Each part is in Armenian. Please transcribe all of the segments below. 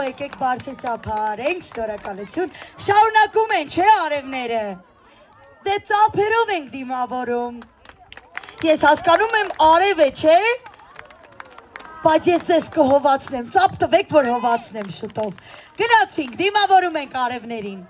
Եկեք բարձր ծափարենք, շնորհակալություն, շարունակում են, չէ արևները, դե ծափերով ենք դիմավորում, ես հասկանում եմ արև է, չէ, բայց ես ձեզ կհովացնեմ, ծափ տվեք, որ հովացնեմ շուտով, գնացինք, դիմավորում ենք արևներին,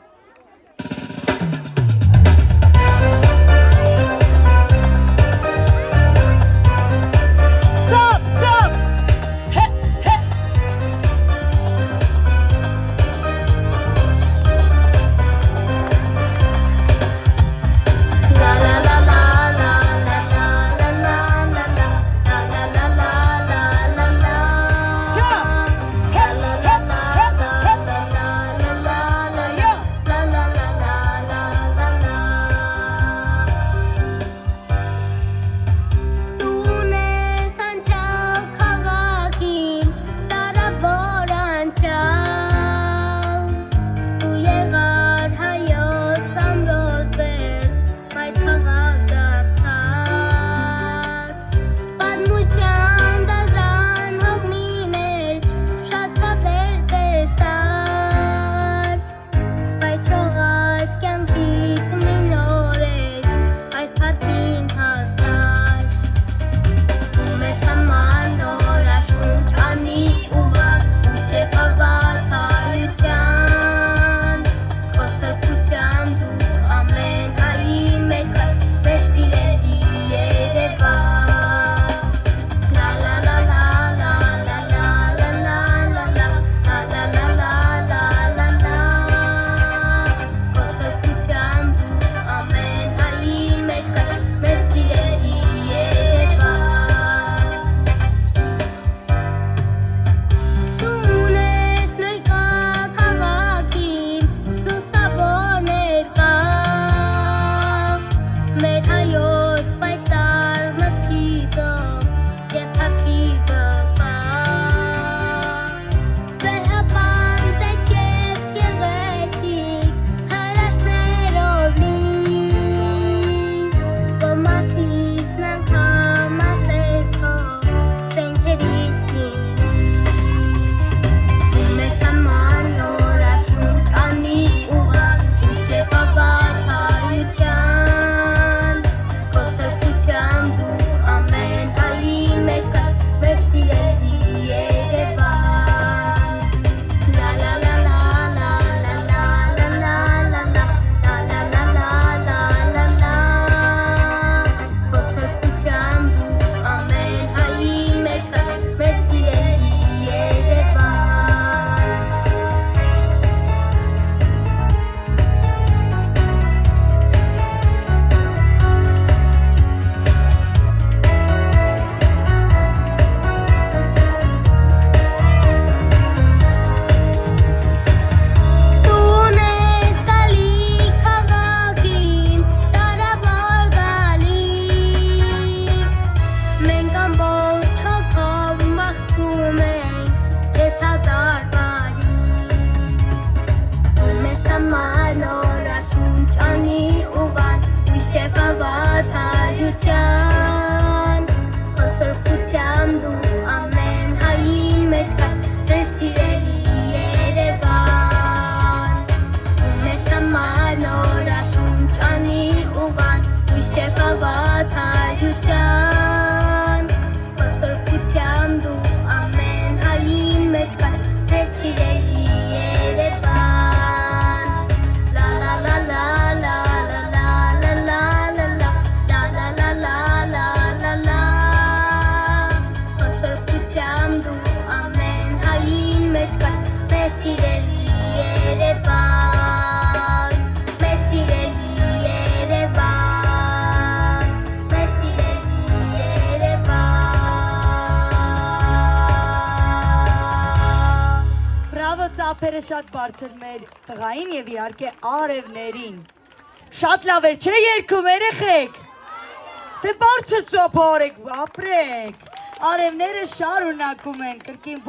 ծափերը շատ բարձր մեր տղային և իհարկե արևներին, շատ լավ էր չէ երգում երեխեք, դե բարձր ծափարեք, ապրեք, արևները շարունակում են կրկին